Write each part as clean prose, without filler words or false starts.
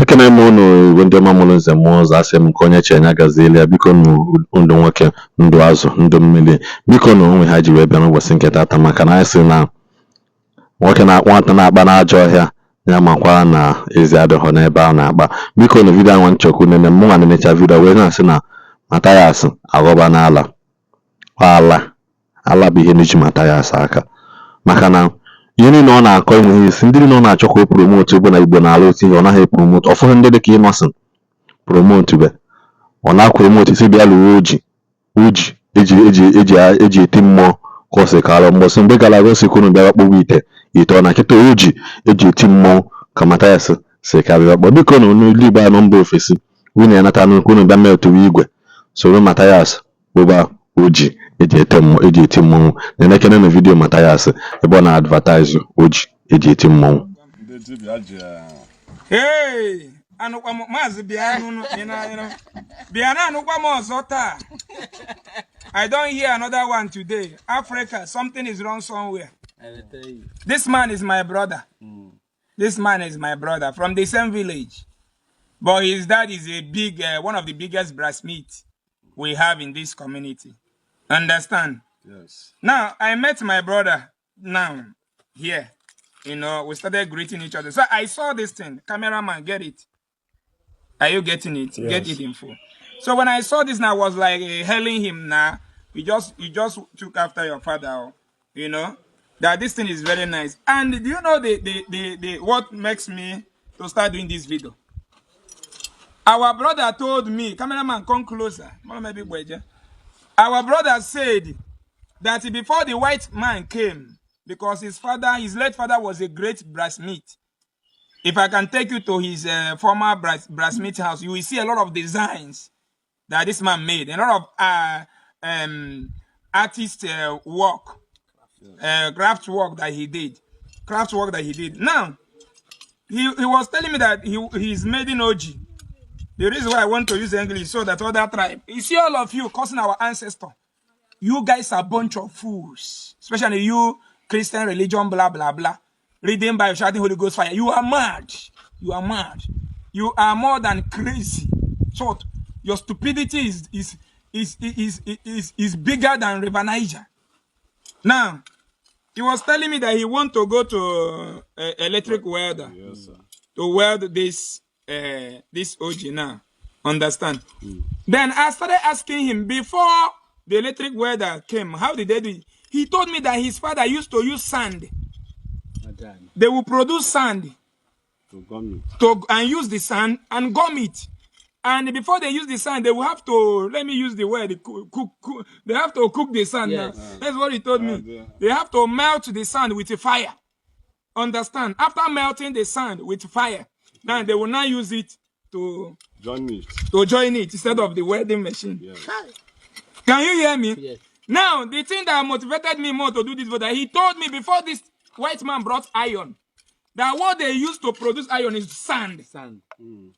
Ekene m unu igwe ndị ọma mụrụ nze mmụọ ọzọ asị m ka onye chenya gazieli ya biko ndụ nwoke ndụ azụ ndụ mmiri biko na onwe ha ji wee bịa n'ụbọchị nke tata maka na anyị sị na nwoke nwata na-akpa n'ajọ ọhịa ya makwa na ezi adịghọ n'ebe a na-akpa biko na vidio anwa nchọkwu nene mụ nwa na-emecha vidio wee na-asị na Matthias aghọba n'ala ala bụ ihe n'iji Matthias aka maka na ihe niile ọ na-akọ enweghị isi ndị niile ọ na-achọ ka o promote bụ na Igbo na-ala otu ihe ọ naghị promote ọfụghị ndị dịka Innocent promote be ọ na-promote isi bịa lụọ uji eji eti mmụọ ka ọ sị kalụ mgbọsị mgbe gara aga osi kwunu bịara kpọwa ite ọ na kịta uji eji eti mmụọ ka Matthias si karịa ọkpọ biko na n'olu Igbo anọ mba ofesi nwunye ya nata nnukwu unu bịa metụwa igwe soro Matthias kpụba uji eji eti mmọnwụ na-enekene na vidio Matthias ebe ọ na-advertise uji eji eti mmọnwụ. I don't hear another one today. Africa, something is wrong somewhere. I will tell you. This man is my brother. This man is my brother from the same village. But his dad is a big, one of the biggest blacksmiths we have in this community. Understand? Yes. Now, I met my brother now here. You know, we started greeting each other. So I saw this thing. Cameraman, get it. Are you getting it? Yes. Get it in full. So when I saw this now, I was like hailing him now. You just took after your father, you know, that this thing is very nice. And do you know the what makes me to start doing this video? Our brother told me, cameraman, come closer. Our brother said that before the white man came, because his late father was a great blacksmith. If I can take you to his former blacksmith house, you will see a lot of designs that this man made, a lot of artist work, craft work that he did. Now, he was telling me that he's made in OG. The reason why I want to use English so that other tribe, you see all of you cursing our ancestor. You guys are a bunch of fools, especially you Christian religion, blah blah blah. Reading by shouting Holy Ghost fire. You are mad. You are mad. You are more than crazy. Short. Your stupidity is bigger than River Niger. Now, he was telling me that he want to go to electric welder, yes, sir, to weld this OG now. Understand? Then I started asking him before the electric welder came, how did they do it? He told me that his father used to use sand. They will produce sand and use the sand and gum it. And before they use the sand, they will have to, let me use the word, cook. They have to cook the sand. Yes. Now. That's what he told me. They have to melt the sand with a fire. Understand? After melting the sand with fire, now they will now use it to join it instead of the welding machine. Yes. Can you hear me? Yes. Now, the thing that motivated me more to do this was that he told me before this white man brought iron, that what they used to produce iron is sand.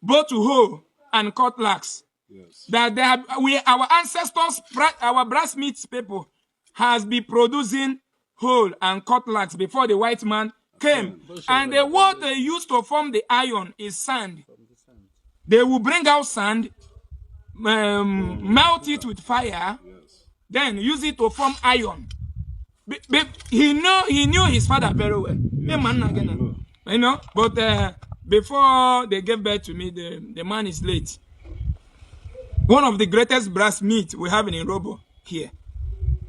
Both to hoe and cutlass. Yes. That they have, our ancestors, our blacksmith people, has been producing hoe and cutlass before the white man came. And what they used to form the iron is sand. They will bring out sand, melt it with fire, then use it to form iron. He knew his father very well. You know, but before they gave birth to me, the man is late. One of the greatest blacksmiths we have in Robo here.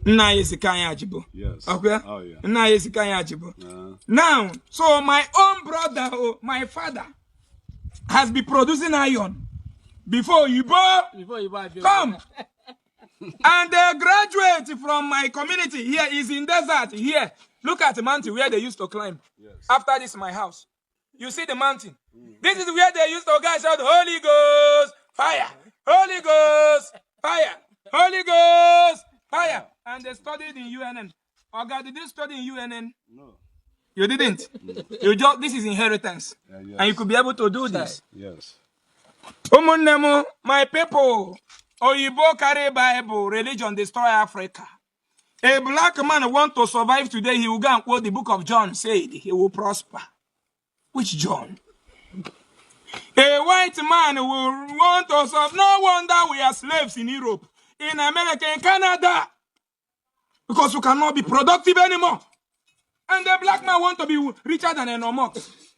Ndi Igbo. Yes. Okay? Oh, yeah. Ndi Igbo. Now, so my own brother, my father, has been producing iron before Igbo come. And they graduate from my community here is in desert here. Look at the mountain where they used to climb. Yes. After this is my house. You see the mountain. This is where they used to go shout Holy Ghost, fire, Holy Ghost, fire, Holy Ghost, fire. And they studied in UNN. Oh God, did you study in UNN? No. You didn't? You just, this is inheritance. Yes. And you could be able to do this. Yes. My people, Oyibo carry Bible, religion destroy Africa. A black man want to survive today, he will go and quote the book of John, said he will prosper. Which John? A white man will want us of no wonder we are slaves in Europe, in America, in Canada, because you cannot be productive anymore. And the black man want to be richer than an omok,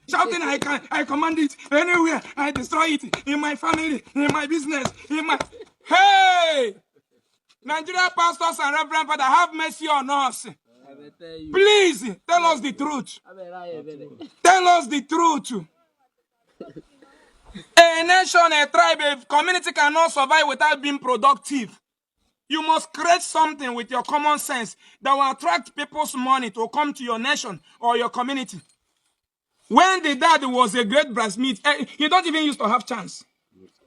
shouting, I command it anywhere, I destroy it in my family, in my business, in my... Hey! Nigerian pastors and reverend father, have mercy on us. Please, tell us the truth. Tell us the truth. A nation, a tribe, a community cannot survive without being productive. You must create something with your common sense that will attract people's money to come to your nation or your community. When the dad was a great blacksmith, he don't even used to have chance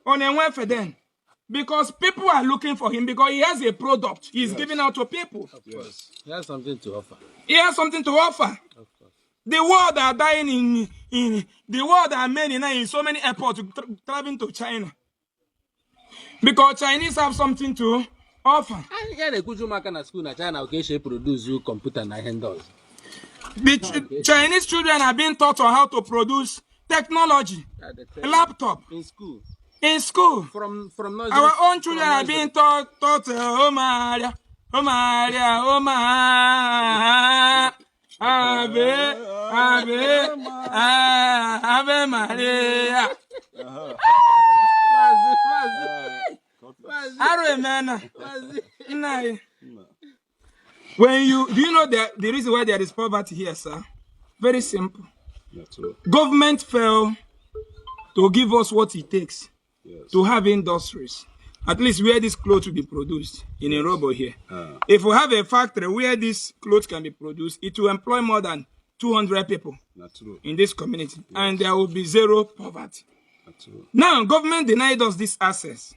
on a welfare then. Because people are looking for him because he has a product he's giving out to people. Yes. He has something to offer. He has something to offer. The world are dying in the world are many now in so many airports traveling to China. Because Chinese have something to offer. The Chinese children are being taught on how to produce technology, a laptop. In school. In school. From Our own children are being taught oh Maria, oh Maria, oh Maria. Ave Maria. When you do you know the reason why there is poverty here, sir? Very simple. Government failed to give us what it takes to have industries. At least where this clothes will be produced in a robo here. If we have a factory where this clothes can be produced, it will employ more than 200 people in this community, and there will be zero poverty. Now, government denied us this access.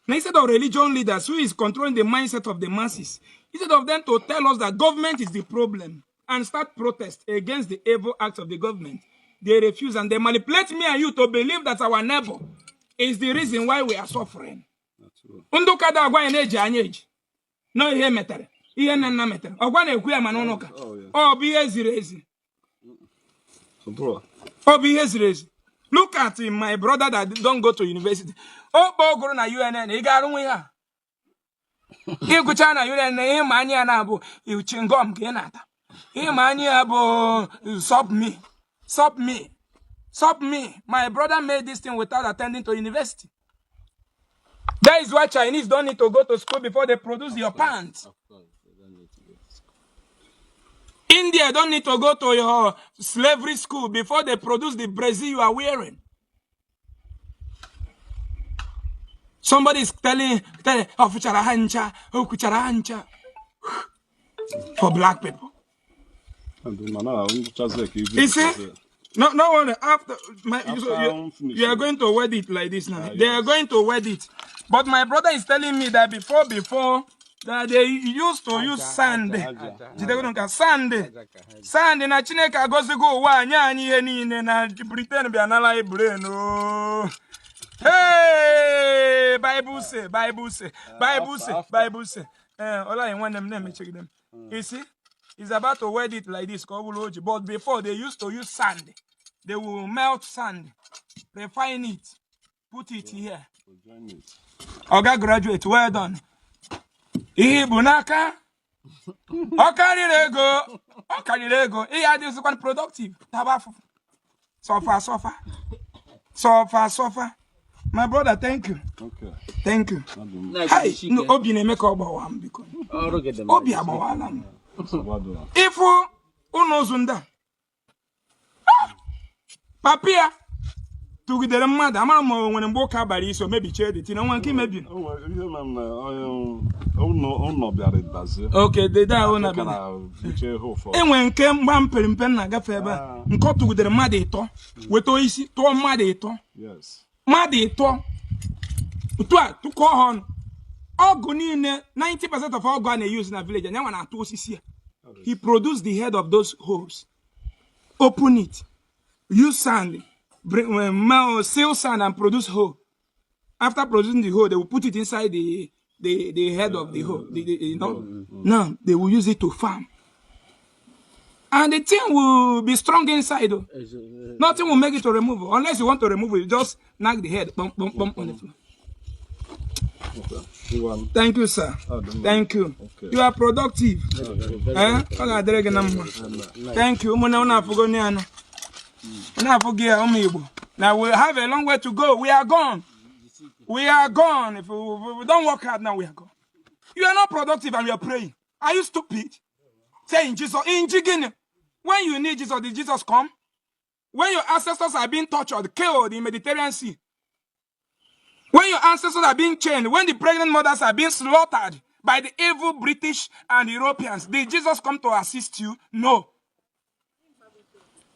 Now, instead of religion leaders who is controlling the mindset of the masses, instead of them to tell us that government is the problem and start protest against the evil acts of the government, they refuse and they manipulate me and you to believe that our neighbor is the reason why we are suffering. Undukada agwa eneji anyeji. No ihe metere. Ihe nna metere. Ogwa na-ekwu ya mana unuka. O bụ ihe ziri ezi. O bụ ihe ziri ezi. Look at my brother that don't go to university. O kpọgoro na UNN, ị ga-arụ nwe ha. Ịgụcha na UNN, ihe ma anyị ya na-abụ chingom ka ị na-ata. Ihe ma anyị ya bụ stop me. Stop me. Stop me. My brother made this thing without attending to university. That is why Chinese don't need to go to school before they produce your pants. Of course, they don't need to go to school. India don't need to go to your slavery school before they produce the brazier you are wearing. Somebody is telling oh, kuchara hancha for black people. You see? No one after you are going to wed it like this now. They are going to wed it. But my brother is telling me that before that they used to use sand. Sand na Chineke agozi go wa anya anyị ihe niile na Britain bịa nala brain. Hey, Bible say. Ola in one them name check them. You see? He's about to wed it like this, but before they used to use sand. They will melt sand, refine it, put it here. Oga graduate, well done. Ibunaka. Okarire He had this one productive. Suffer. My brother, thank you. Okay. Thank you. Hi, no obi na make ogbawam biko. Obi agbawala. If unozunda. Papia tugidere mmadụ amara m nwere mgbe ụka bara iso mebichie dị tina nwa nke mebi okay the day ona bịara enwe nke mgba mperimpe na-agafe ebe a nke ọ tugidere mmadụ ịtọ weta isi tụọ mmadụ ịtọ mmadụ ịtọ otu a tụkọ ọnụ ọgụ niile 90% of ọgụ a na-use na village anya nwa na-atụ osisi ya. He produced the head of those holes, open it, use sand, seal sand and produce hole. After producing the hole, they will put it inside the head of the hole. Now they will use it to farm. And the thing will be strong inside. Though. Nothing will make it to remove it. Unless you want to remove it, you just knock the head. Bump, bump, bump on the floor. Thank you, sir. Thank you. Okay. You are productive. Thank you. Now we have a long way to go. We are gone. We are gone. If we don't work hard now, we are gone. You are not productive and you are praying. Are you stupid? Say in Jesus, in Jigin. When you need Jesus, did Jesus come? When your ancestors are being tortured, killed in Mediterranean Sea. When your ancestors are being chained, when the pregnant mothers are being slaughtered by the evil British and Europeans, did Jesus come to assist you? No.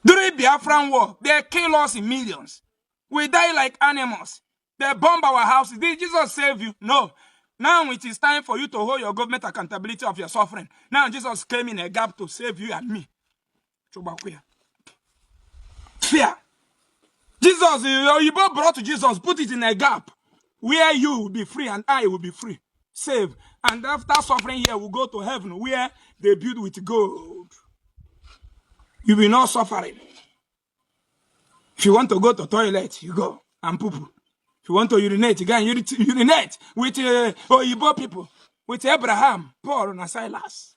During the Biafran War, they kill us in millions. We die like animals. They bomb our houses. Did Jesus save you? No. Now it is time for you to hold your government accountability of your suffering. Now Jesus came in a gap to save you and me. Fear. Jesus, you both brought to Jesus, put it in a gap where you will be free and I will be free. Save. And after suffering here, we'll go to heaven where they build with gold. You will not suffering. If you want to go to the toilet, you go and poo poo. If you want to urinate, you go and urinate with Igbo people, with Abraham, Paul, and Silas.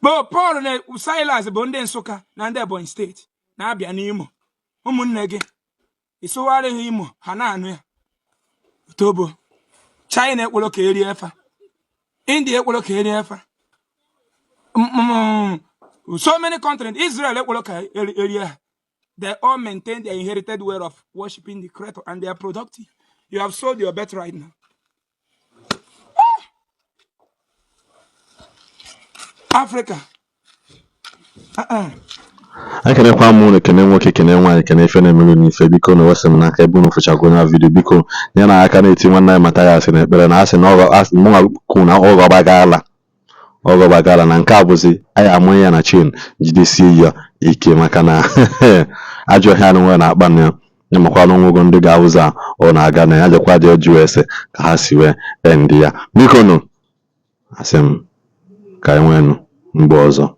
But Paul and Silas are in Soka, and they're born state. Now be an emo. Umunege. It's so hard emo. Hanan. Tobo. China will look area. India will look area. So many continents. Israel will look area. They all maintain their inherited way of worshiping the Creator and they are productive. You have sold your bet right now. Africa. Ekenekwa m unu ekene nwoke ekene nwaanyị ekene ife na-emelu n'ife biko na wesị m n'aka ebe unu fụchago na vidio biko nye na aka na-eti nwanne anyị Matthias na ekpere na asị na mụnwa na ọgọ gbagala na nke a bụzi anyị amụ ya na chin jidesie ya ike maka na ajọ ihe anụ nwere na-akpa na nyemakwala onwego ndị ga-ahụza ọ na-aga na ya jekwa dị ọjụ ese ka ha si wee ndị ya biko nụ asị m ka anyị nweenụ mgbe ọzọ